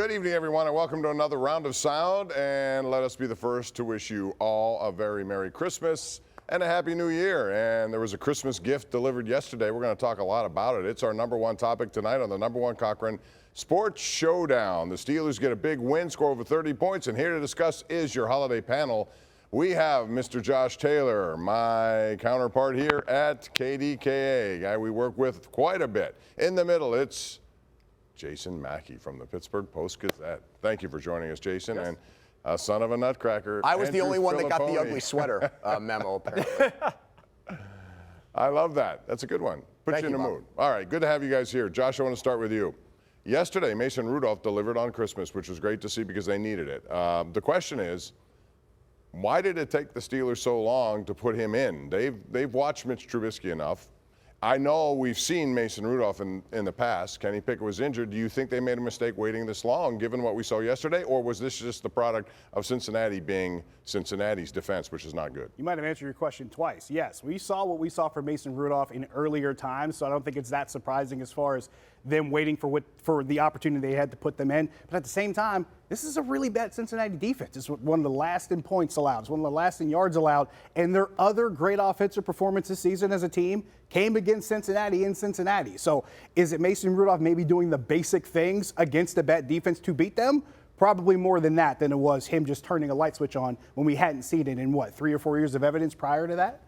Good evening, everyone, and welcome to another round of sound. And let us be the first to wish you all a very Merry Christmas and a Happy New Year. And there was a Christmas gift delivered yesterday. We're going to talk a lot about it. It's our #1 topic tonight on the #1 Cochran Sports Showdown. The Steelers get a big win, score over 30 points, and here to discuss is your holiday panel. We have Mr. Josh Taylor, my counterpart here at KDKA, guy we work with quite a bit. In the middle, it's Jason Mackey from the Pittsburgh Post-Gazette. Thank you for joining us, Jason. Yes. And a son of a nutcracker. I was Andrew the only one that got the Filipponi. ugly sweater memo, apparently. I love that. That's a good one. Puts you in the mood. All right, good to have you guys here. Josh, I want to start with you. Yesterday, Mason Rudolph delivered on Christmas, which was great to see because they needed it. The question is, why did it take the Steelers so long to put him in? They've watched Mitch Trubisky enough. I know we've seen Mason Rudolph in the past. Kenny Pickett was injured. Do you think they made a mistake waiting this long, given what we saw yesterday, or was this just the product of Cincinnati being Cincinnati's defense, which is not good? You might have answered your question twice. Yes, we saw what we saw for Mason Rudolph in earlier times, so I don't think it's that surprising as far as them waiting for the opportunity they had to put them in. But at the same time, this is a really bad Cincinnati defense. It's one of the last in points allowed. It's one of the last in yards allowed. And their other great offensive performance this season as a team came against Cincinnati in Cincinnati. So is it Mason Rudolph maybe doing the basic things against a bad defense to beat them? Probably more than that than it was him just turning a light switch on when we hadn't seen it in, 3 or 4 years of evidence prior to that?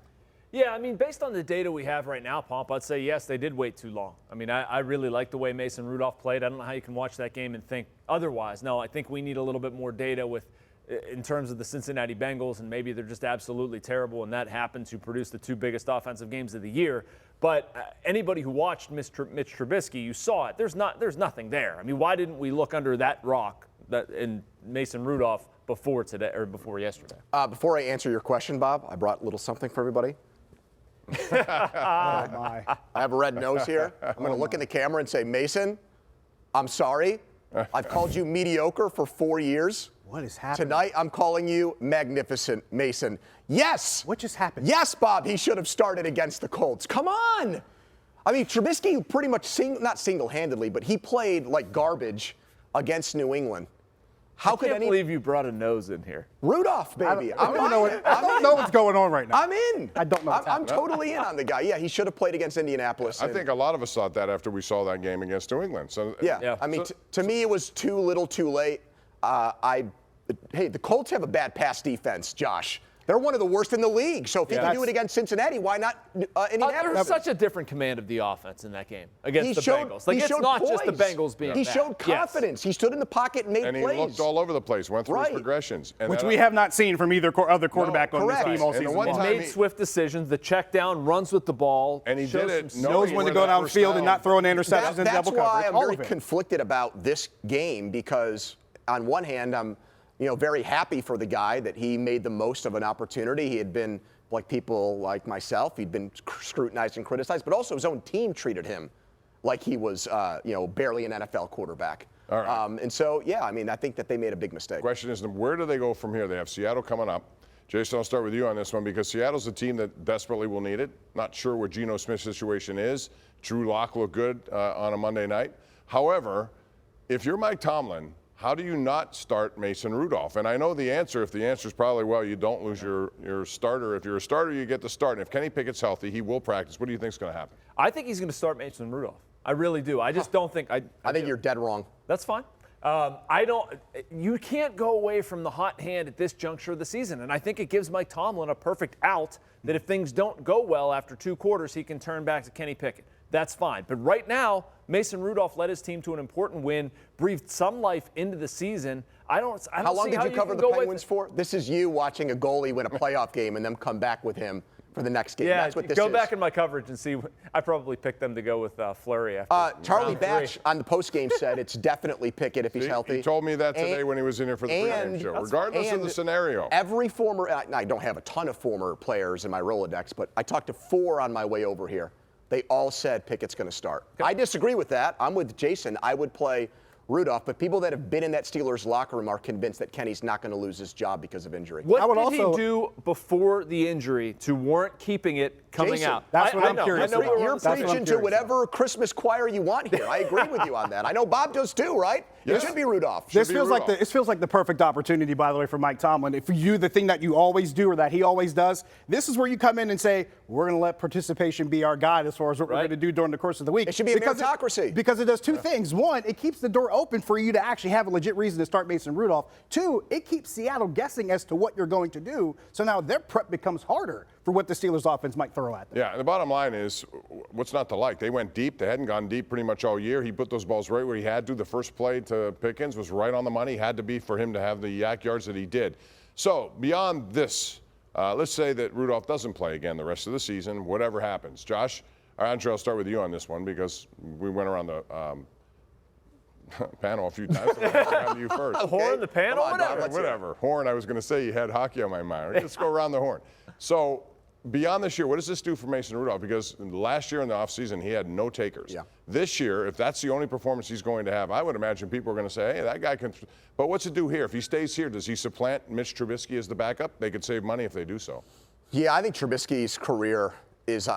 Yeah, I mean, based on the data we have right now, Pomp, I'd say yes, they did wait too long. I mean, I really like the way Mason Rudolph played. I don't know how you can watch that game and think otherwise. No, I think we need a little bit more data in terms of the Cincinnati Bengals, and maybe they're just absolutely terrible, and that happened to produce the 2 biggest offensive games of the year. But anybody who watched Mitch Trubisky, you saw it. There's nothing there. I mean, why didn't we look under that rock in Mason Rudolph before today or before yesterday? Before I answer your question, Bob, I brought a little something for everybody. Oh, my. I have a red nose here. I'm going to look in the camera and say, Mason, I'm sorry. I've called you mediocre for 4 years. What is happening? Tonight, I'm calling you magnificent, Mason. Yes. What just happened? Yes, Bob, he should have started against the Colts. Come on. I mean, Trubisky pretty much, not single-handedly, but he played like garbage against New England. I can't believe you brought a nose in here. Rudolph, baby. I don't know what's going on right now. I'm in. I don't know what's I'm happening. totally in on the guy. Yeah, he should have played against Indianapolis. I think a lot of us thought that after we saw that game against New England. So Yeah. I mean, to me, it was too little too late. Hey, the Colts have a bad pass defense, Josh. They're one of the worst in the league. So if he can do it against Cincinnati, why not Indianapolis? There's such a different command of the offense in that game against the Bengals. Like, it's not poise. just the Bengals being He bad. showed confidence. He stood in the pocket and made plays. And he looked all over the place, went through his progressions. And Which we have not seen from either other quarterback on this team all And the season one long. time He made swift decisions. The check down, runs with the ball. And he did it. Knows when to go downfield and not throw an interceptions and double coverage. That's why I'm all very of it. conflicted about this game because on one hand, I'm very happy for the guy that he made the most of an opportunity. He had been, like people like myself, he'd been scrutinized and criticized, but also his own team treated him like he was, barely an NFL quarterback. All right. And so, yeah, I mean, I think that they made a big mistake. Question is, where do they go from here? They have Seattle coming up. Jason, I'll start with you on this one because Seattle's a team that desperately will need it. Not sure what Geno Smith's situation is. Drew Lock looked good on a Monday night. However, if you're Mike Tomlin, how do you not start Mason Rudolph? And I know the answer. If the answer is probably, well, you don't lose your starter. If you're a starter, you get the start. And if Kenny Pickett's healthy, he will practice. What do you think is going to happen? I think he's going to start Mason Rudolph. I really do. I just don't think. I think you're dead wrong. That's fine. You can't go away from the hot hand at this juncture of the season. And I think it gives Mike Tomlin a perfect out that if things don't go well after 2 quarters, he can turn back to Kenny Pickett. That's fine. But right now, Mason Rudolph led his team to an important win, breathed some life into the season. I don't How long see did how you cover can the go Penguins for? This is you watching a goalie win a playoff game and then come back with him for the next game. Yeah, That's what this go is. back in my coverage and see. I probably picked them to go with Fleury after Charlie round 3. Batch on the postgame said it's definitely Pickett if he's healthy. He told me that today when he was in here for the pregame show, regardless of the scenario. Every former, I don't have a ton of former players in my Rolodex, but I talked to 4 on my way over here. They all said Pickett's going to start. Okay. I disagree with that. I'm with Jason. I would play Rudolph, but people that have been in that Steelers locker room are convinced that Kenny's not going to lose his job because of injury. What did he do before the injury to warrant keeping it coming Jason, out? That's what I'm curious You're about. preaching to whatever Christmas choir you want here. I agree with you on that. I know Bob does too, right? Yes. It should be Rudolph. This feels like the perfect opportunity, by the way, for Mike Tomlin. If you the thing that you always do or that he always does, this is where you come in and say, we're going to let participation be our guide as far as what we're going to do during the course of the week. It should be a meritocracy. Because it does two things. One, it keeps the door open for you to actually have a legit reason to start Mason Rudolph. Two, it keeps Seattle guessing as to what you're going to do. So now their prep becomes harder for what the Steelers offense might throw at them. Yeah, and the bottom line is, what's not to like? They went deep. They hadn't gone deep pretty much all year. He put those balls right where he had to. The first play to Pickins was right on the money. Had to be for him to have the yak yards that he did. So beyond this, let's say that Rudolph doesn't play again the rest of the season, whatever happens. Josh, Andre, I'll start with you on this one because we went around the panel a few times. So I'll come to you first. Horn, the panel, Whatever. Horn, I was going to say you had hockey on my mind. Let's go around the horn. So beyond this year, what does this do for Mason Rudolph? Because last year in the offseason, he had no takers. Yeah. This year, if that's the only performance he's going to have, I would imagine people are going to say, hey, that guy can. But what's it do here? If he stays here, does he supplant Mitch Trubisky as the backup? They could save money if they do so. Yeah, I think Trubisky's career is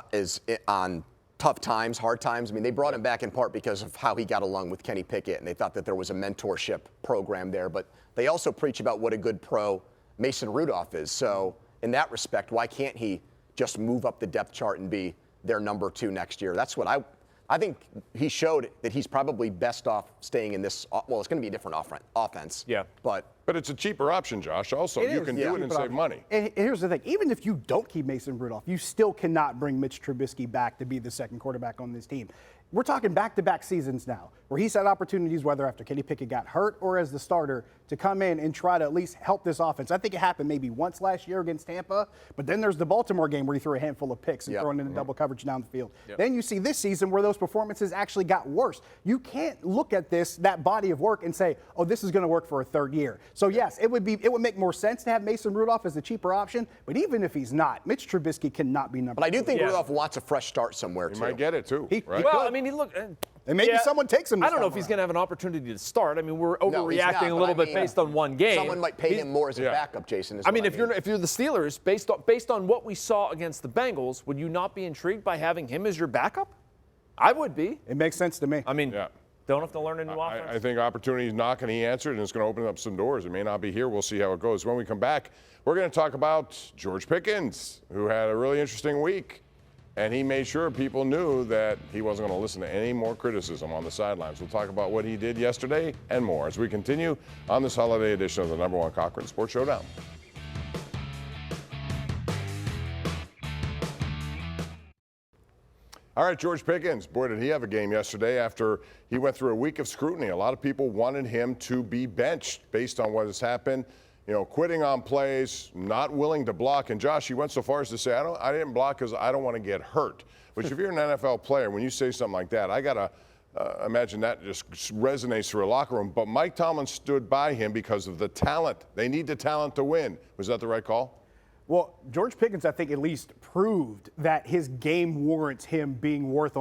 on tough times, hard times. I mean, they brought him back in part because of how he got along with Kenny Pickett, and they thought that there was a mentorship program there. But they also preach about what a good pro Mason Rudolph is. So in that respect, why can't he just move up the depth chart and be their number 2 next year? That's what I think he showed that he's probably best off staying in this. Well, it's going to be a different offense. Yeah. But it's a cheaper option, Josh. Also, you can do it and save money. And here's the thing. Even if you don't keep Mason Rudolph, you still cannot bring Mitch Trubisky back to be the second quarterback on this team. We're talking back-to-back seasons now where he's had opportunities, whether after Kenny Pickett got hurt or as the starter, to come in and try to at least help this offense. I think it happened maybe once last year against Tampa, but then there's the Baltimore game where he threw a handful of picks and throwing in double coverage down the field. Then you see this season where those performances actually got worse. You can't look at that body of work and say, oh, this is going to work for a third year. So yes, it would make more sense to have Mason Rudolph as the cheaper option, but even if he's not, Mitch Trubisky cannot be number 2. But I do think Rudolph wants a fresh start somewhere, too. He might get it, too. Right? Well, I mean, he looked. And maybe someone takes him. I don't know if he's going to have an opportunity to start. I mean, we're overreacting a little bit based on one game. Someone might pay him more as a backup, Jason. I mean, if you're the Steelers, based on what we saw against the Bengals, would you not be intrigued by having him as your backup? I would be. It makes sense to me. I mean, don't have to learn a new offense. I think opportunity is knocking. He answered, and it's going to open up some doors. It may not be here. We'll see how it goes. When we come back, we're going to talk about George Pickens, who had a really interesting week. And he made sure people knew that he wasn't going to listen to any more criticism on the sidelines. We'll talk about what he did yesterday and more as we continue on this holiday edition of the #1 Cochran Sports Showdown. All right, George Pickens. Boy, did he have a game yesterday after he went through a week of scrutiny. A lot of people wanted him to be benched based on what has happened. You know, quitting on plays, not willing to block. And Josh, he went so far as to say, I didn't block because I don't want to get hurt. Which if you're an NFL player, when you say something like that, I got to imagine that just resonates through a locker room. But Mike Tomlin stood by him because of the talent. They need the talent to win. Was that the right call? Well, George Pickens, I think, at least proved that his game warrants him being worth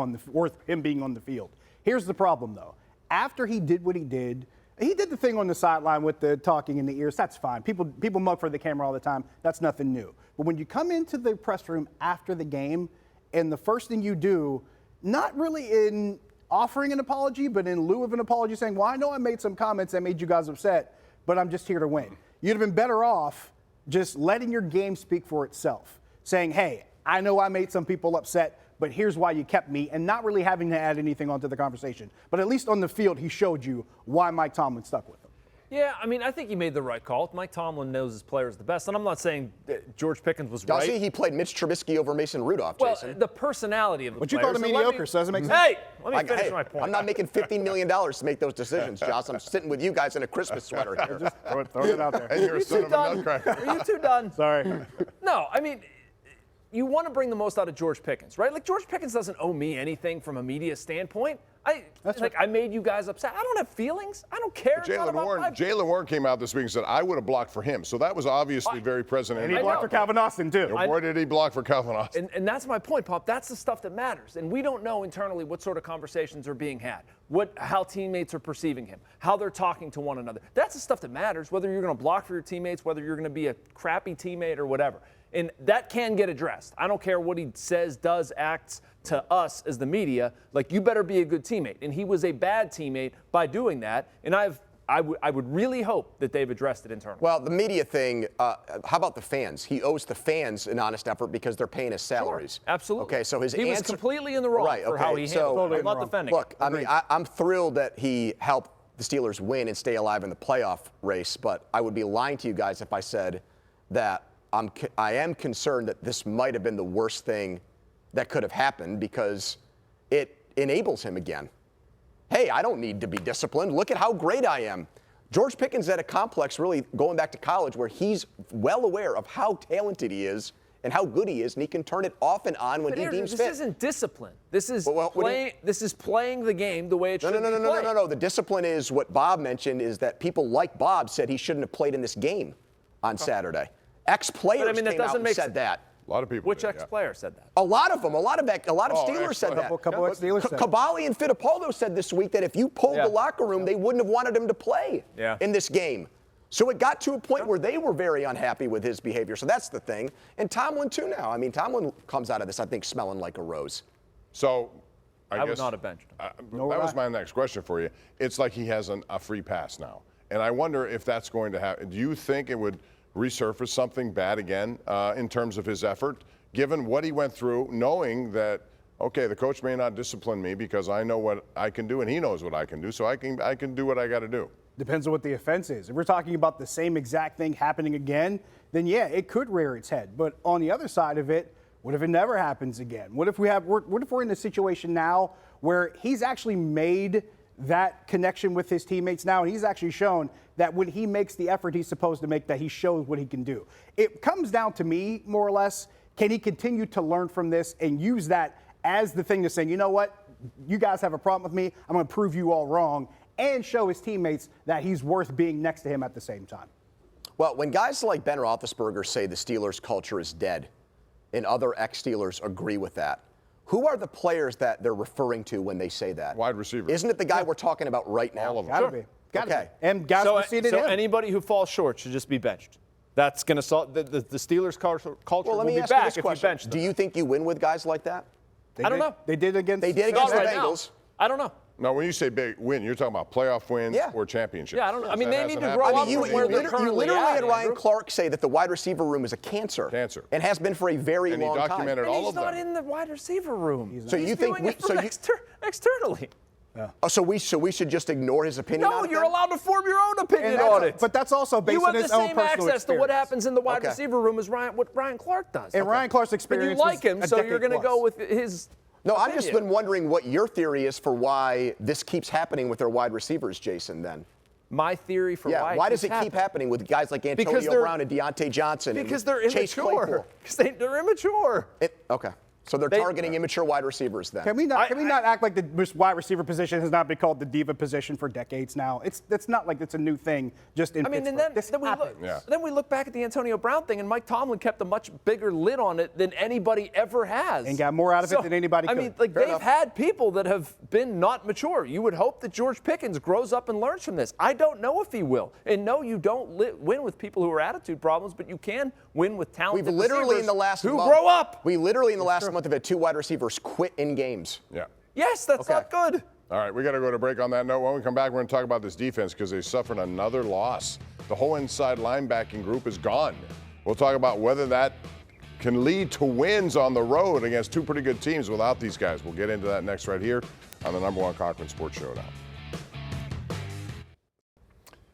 him being on the field. Here's the problem, though. After he did what he did the thing on the sideline with the talking in the ears. That's fine. People mug for the camera all the time. That's nothing new. But when you come into the press room after the game, and the first thing you do, not really in offering an apology, but in lieu of an apology, saying, well, I know I made some comments that made you guys upset, but I'm just here to win. You'd have been better off just letting your game speak for itself, saying, hey, I know I made some people upset, but here's why you kept me, and not really having to add anything onto the conversation. But at least on the field, he showed you why Mike Tomlin stuck with him. Yeah, I mean, I think he made the right call. Mike Tomlin knows his players the best, and I'm not saying that George Pickens was right. Does he? He played Mitch Trubisky over Mason Rudolph, Jason. Well, the personality of the But players. you called him mediocre, so doesn't make sense. Hey, let me finish my point. I'm not making $15 million to make those decisions, Josh. I'm sitting with you guys in a Christmas sweater here. Just throw it out there. And you're a son of a nutcracker. Are you two done? Sorry. No, I mean, you want to bring the most out of George Pickens, right? Like, George Pickens doesn't owe me anything from a media standpoint. I made you guys upset. I don't have feelings. I don't care. Jaylen Warren came out this week and said, I would have blocked for him. So that was obviously very present. And he blocked for Calvin Austin, too. Boy, did he block for Calvin Austin. And that's my point, Pop. That's the stuff that matters. And we don't know internally what sort of conversations are being had, how teammates are perceiving him, how they're talking to one another. That's the stuff that matters, whether you're going to block for your teammates, whether you're going to be a crappy teammate or whatever. And that can get addressed. I don't care what he says, does, acts to us as the media. Like, you better be a good teammate. And he was a bad teammate by doing that. And I would really hope that they've addressed it internally. Well, the media thing, how about the fans? He owes the fans an honest effort because they're paying his salaries. Sure, absolutely. Okay, so he was completely in the wrong for how he handled it. I'm not defending Look, I mean, I'm thrilled that he helped the Steelers win and stay alive in the playoff race, but I would be lying to you guys if I said that I am concerned that this might have been the worst thing that could have happened because it enables him again. Hey, I don't need to be disciplined. Look at how great I am. George Pickins at a complex really going back to college where he's well aware of how talented he is and how good he is, and he can turn it off and on when he deems fit. This isn't discipline. This is playing the game the way it should be played. No. The discipline is what Bob mentioned is that people like Bob said he shouldn't have played in this game on Saturday. Ex-players came out and said that. A lot of people. Which ex-player said that? A lot of them. A lot of Steelers said that. A couple ex-Steelers said that. Cavalli and Fittipaldo said this week that if you pulled the locker room, they wouldn't have wanted him to play in this game. So it got to a point where they were very unhappy with his behavior. So that's the thing. And Tomlin, too, now. I mean, Tomlin comes out of this, I think, smelling like a rose. So I guess, would not have benched him. That was my next question for you. It's like he has a free pass now. And I wonder if that's going to happen. Do you think it would resurface something bad again in terms of his effort, given what he went through, knowing that, okay, the coach may not discipline me because I know what I can do and he knows what I can do, so I can do what I got to do. Depends on what the offense is. If we're talking about the same exact thing happening again, then yeah, it could rear its head. But on the other side of it, what if it never happens again? What if we're in a situation now where he's actually made that connection with his teammates now, and he's actually shown that when he makes the effort he's supposed to make, that he shows what he can do. It comes down to me, more or less, can he continue to learn from this and use that as the thing to say, you know what, you guys have a problem with me, I'm going to prove you all wrong, and show his teammates that he's worth being next to him at the same time. Well, when guys like Ben Roethlisberger say the Steelers culture is dead, and other ex-Steelers agree with that, who are the players that they're referring to when they say that? Wide receiver. Isn't it the guy we're talking about right now? All of them. Gotta be. Gotta be. And guys preceded him. So anybody who falls short should just be benched. That's going to solve the Steelers culture well, let will me be ask back you this if you question. bench them. Do you think you win with guys like that? I don't know. They did against the Not right Bengals. now. I don't know. No, when you say big win, you're talking about playoff wins or championships. Yeah, I don't know. I mean, That they need hasn't to grow happened. up You from where they're literally currently had at, Ryan Andrew. Clark say that the wide receiver room is a cancer. And has been for a very long time. And he documented all of them. He's not in the wide receiver room. So you think externally? So we should just ignore his opinion? No, on it you're then? allowed to form your own opinion on it. But that's also based you on have his the own same personal access to what experience. happens in the wide receiver room as what Ryan Clark does. And Ryan Clark's experience But you like him, was a so decade you're going to plus. go with his. No, I've just opinion. been wondering what your theory is for why this keeps happening with their wide receivers, Jason, then. My theory for Why does it keep happening with guys like Antonio Brown and Deontay Johnson because and they're Chase immature. Claypool? Because they're immature. Okay. So they're targeting immature wide receivers then. Can we not act like the wide receiver position has not been called the diva position for decades now? It's not like it's a new thing just in Pittsburgh. Then we look back at the Antonio Brown thing, and Mike Tomlin kept a much bigger lid on it than anybody ever has. And got more out of it than anybody could. I mean, they've had people that have been not mature. You would hope that George Pickens grows up and learns from this. I don't know if he will. And no, you don't win with people who are attitude problems, but you can win with talented We've literally in the last who month, grow up. We literally in the last month have had 2 wide receivers quit in games. Yeah. Yes, that's not good. All right, we got to go to break on that note. When we come back, we're going to talk about this defense because they suffered another loss. The whole inside linebacking group is gone. We'll talk about whether that can lead to wins on the road against 2 pretty good teams without these guys. We'll get into that next right here on the #1 Cochran Sports Showdown.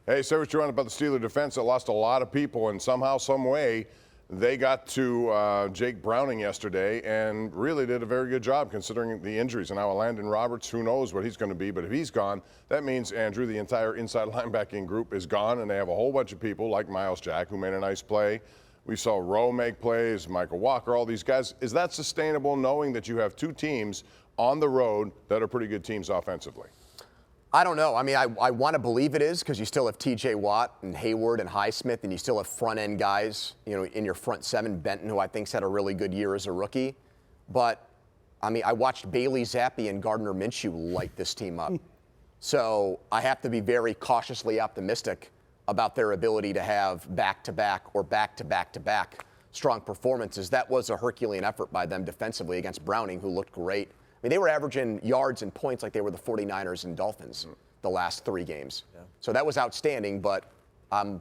Hey, say what you want about the Steeler defense. It lost a lot of people, and somehow, some way, they got to Jake Browning yesterday and really did a very good job considering the injuries. And now Landon Roberts, who knows what he's going to be, but if he's gone, that means, Andrew, the entire inside linebacking group is gone, and they have a whole bunch of people like Miles Jack, who made a nice play. We saw Rowe make plays, Michael Walker, all these guys. Is that sustainable knowing that you have 2 teams on the road that are pretty good teams offensively? I don't know. I mean, I want to believe it is because you still have T.J. Watt and Hayward and Highsmith, and you still have front-end guys, in your front seven. Benton, who I think's had a really good year as a rookie. But, I mean, I watched Bailey Zappi and Gardner Minshew light this team up. So I have to be very cautiously optimistic about their ability to have back-to-back or back-to-back-to-back strong performances. That was a Herculean effort by them defensively against Browning, who looked great. I mean, they were averaging yards and points like they were the 49ers and Dolphins the last 3 games. Yeah. So that was outstanding, but I'm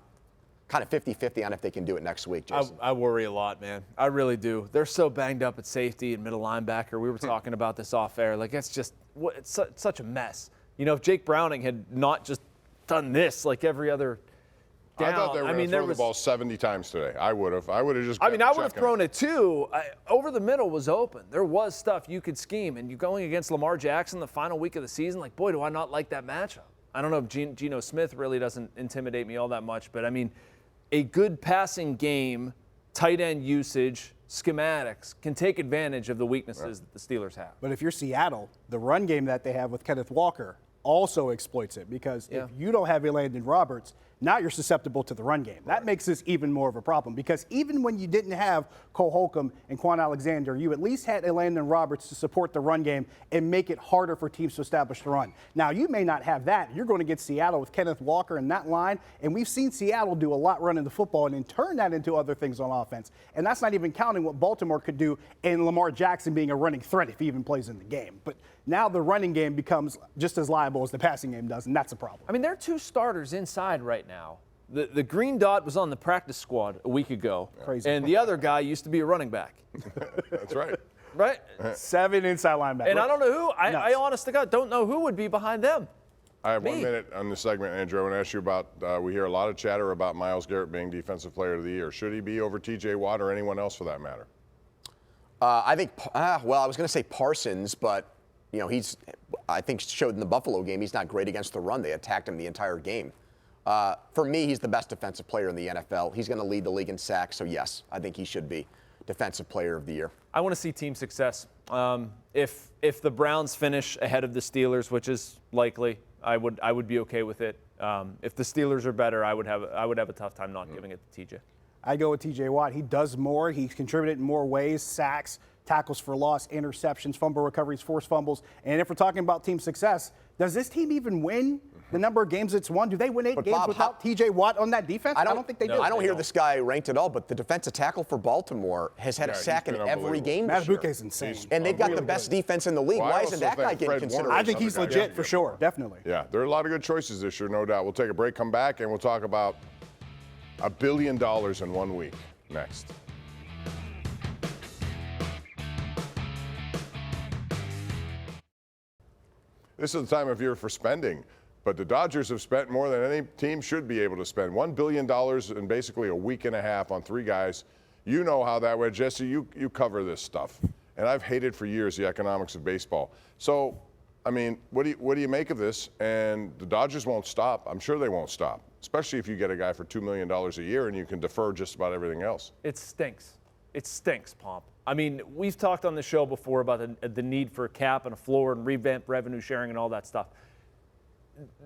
kind of 50-50 on if they can do it next week, Jason. I worry a lot, man. I really do. They're so banged up at safety and middle linebacker. We were talking about this off air. Like, it's just it's such a mess. If Jake Browning had not just done this like every other down. I thought they were going to throw the ball 70 times today. I would have just. I would have thrown it too. Over the middle was open. There was stuff you could scheme, and you going against Lamar Jackson the final week of the season. Like, boy, do I not like that matchup. I don't know if Geno Smith really doesn't intimidate me all that much, but I mean, a good passing game, tight end usage, schematics can take advantage of the weaknesses that the Steelers have. But if you're Seattle, the run game that they have with Kenneth Walker also exploits it, because if you don't have Landon Roberts, now you're susceptible to the run game. That makes this even more of a problem, because even when you didn't have Cole Holcomb and Quan Alexander, you at least had Landon Roberts to support the run game and make it harder for teams to establish the run. Now, you may not have that. You're going to get Seattle with Kenneth Walker in that line, and we've seen Seattle do a lot running the football and then turn that into other things on offense. And that's not even counting what Baltimore could do and Lamar Jackson being a running threat if he even plays in the game. But now the running game becomes just as liable as the passing game does, and that's a problem. I mean, there are 2 starters inside right now. The green dot was on the practice squad a week ago. Crazy. And the other guy used to be a running back. That's right. Right? 7 inside linebackers. And I don't know who. I honest to God don't know who would be behind them. I have 1 minute on this segment, Andrew. I want to ask you about, we hear a lot of chatter about Myles Garrett being Defensive Player of the Year. Should he be over T.J. Watt or anyone else for that matter? I think, I was going to say Parsons, but, I think showed in the Buffalo game he's not great against the run. They attacked him the entire game. For me, he's the best defensive player in the NFL. He's going to lead the league in sacks, so yes, I think he should be Defensive Player of the Year. I want to see team success. If the Browns finish ahead of the Steelers, which is likely, I would be okay with it. If the Steelers are better, I would have a tough time not giving it to TJ. I go with T.J. Watt. He does more. He's contributed in more ways: sacks, tackles for loss, interceptions, fumble recoveries, forced fumbles. And if we're talking about team success, does this team even win the number of games it's won? Do they win 8 games Bob, without T.J. Watt on that defense? I don't think they do. I don't hear this guy ranked at all, but the defensive tackle for Baltimore has had a sack in every game this year. Madubuike's insane. And they've got the best defense in the league. Well, Why isn't that guy getting considered? I think he's legit for sure, definitely. Yeah, there are a lot of good choices this year, no doubt. We'll take a break, come back, and we'll talk about $1 billion in 1 week next. This is the time of year for spending, but the Dodgers have spent more than any team should be able to spend. $1 billion in basically a week and a half on 3 guys. You know how that went. Jesse, you cover this stuff. And I've hated for years the economics of baseball. So, I mean, what do you make of this? And the Dodgers won't stop. I'm sure they won't stop, especially if you get a guy for $2 million a year and you can defer just about everything else. It stinks. It stinks, Pomp. I mean, we've talked on the show before about the need for a cap and a floor and revamp revenue sharing and all that stuff.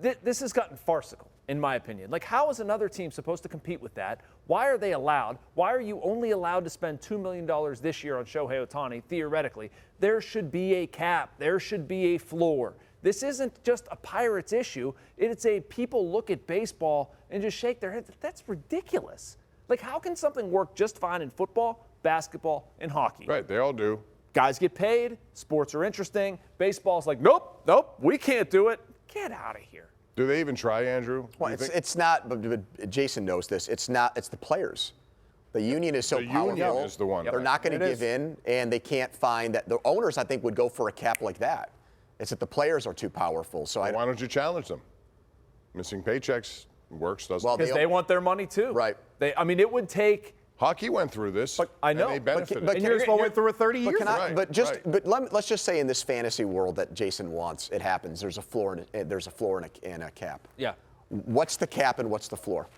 This has gotten farcical, in my opinion. Like, how is another team supposed to compete with that? Why are they allowed? Why are you only allowed to spend $2 million this year on Shohei Ohtani, theoretically? There should be a cap. There should be a floor. This isn't just a Pirates issue. It's a people look at baseball and just shake their heads. That's ridiculous. Like, how can something work just fine in football, basketball, and hockey? Right, they all do. Guys get paid. Sports are interesting. Baseball's like, nope, we can't do it. Get out of here. Do they even try, Andrew? Well, it's not, but Jason knows this. It's the players. The union is so powerful. The union is the one. They're not going to give in, and they can't find that. The owners, I think, would go for a cap like that. It's that the players are too powerful. So why don't you challenge them? Missing paychecks works, doesn't it? Because they want their money too. Right. It would take. Hockey went through this. I know. And they benefited. But baseball went through it 30 years. Let's just say in this fantasy world that Jason wants, it happens. There's a floor and a cap. Yeah. What's the cap and what's the floor?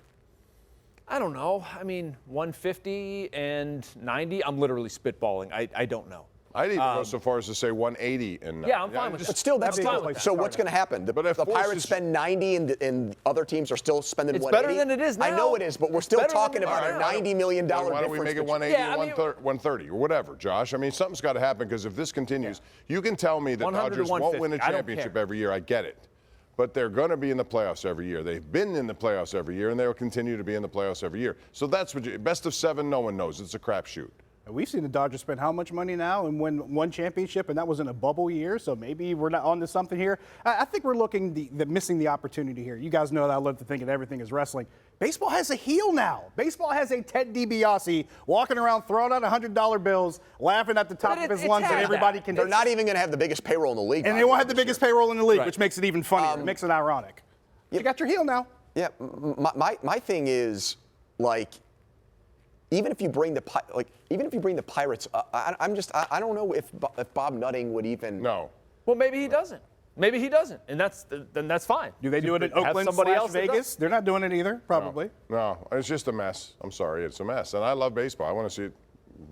I don't know. I mean, 150 and 90. I'm literally spitballing. I don't know. I'd even go so far as to say 180. And Yeah, I'm fine with that. But still, that's That'd be a still. good place So to what's start going to happen? The, But if the Bush Pirates is- spend 90, and other teams are still spending It's 180. better than it is I now. know it is, but we're still Better than talking it is about a now. $90 million Then difference. why don't we make it between- 180 Yeah, I mean- 130 or whatever, Josh? I mean, something's got to happen because if this continues, you can tell me that 100 to Dodgers won't 150. win a I don't championship care. every year. I get it. But they're going to be in the playoffs every year. They've been in the playoffs every year, and they will continue to be in the playoffs every year. So that's what best of 7, no one knows. It's a crapshoot. And we've seen the Dodgers spend how much money now and win one championship, and that was in a bubble year. So maybe we're not onto something here. I think we're missing the opportunity here. You guys know that I love to think that everything is wrestling. Baseball has a heel now. Baseball has a Ted DiBiase walking around throwing out $100 bills, laughing at the top But of his it's lungs, and had everybody that. can. They're not even going to have the biggest payroll in the league. And by they won't the have the way, biggest payroll in the league, Right. which makes it even funnier. It makes it ironic. You got your heel now. Yeah, my thing is like, even if you bring the Pirates, I don't know if Bob Nutting would even. No. Well, maybe he doesn't. Maybe he doesn't, and then that's fine. Do they do it in Have Oakland somebody / else that Vegas? does. They're not doing it either, probably. No, it's just a mess. I'm sorry, it's a mess. And I love baseball. I want to see it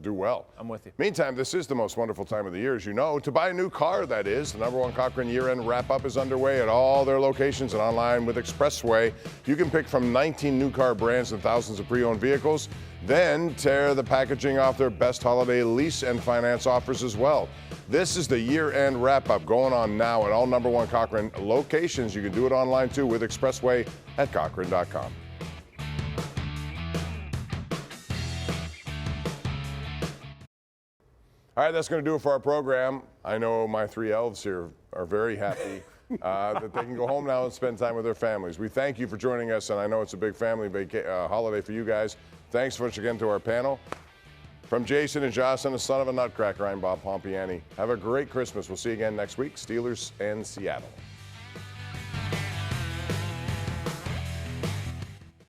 do well. I'm with you. Meantime, this is the most wonderful time of the year, as you know. To buy a new car, that is. The #1 Cochran year-end wrap-up is underway at all their locations and online with Expressway. You can pick from 19 new car brands and thousands of pre-owned vehicles. Then tear the packaging off their best holiday lease and finance offers as well. This is the year-end wrap-up going on now at all #1 Cochran locations. You can do it online, too, with Expressway at Cochran.com. All right, that's going to do it for our program. I know my 3 elves here are very happy that they can go home now and spend time with their families. We thank you for joining us, and I know it's a big family holiday for you guys. Thanks once again to our panel. From Jason and Josh and the son of a nutcracker, I'm Bob Pompiani. Have a great Christmas. We'll see you again next week. Steelers and Seattle.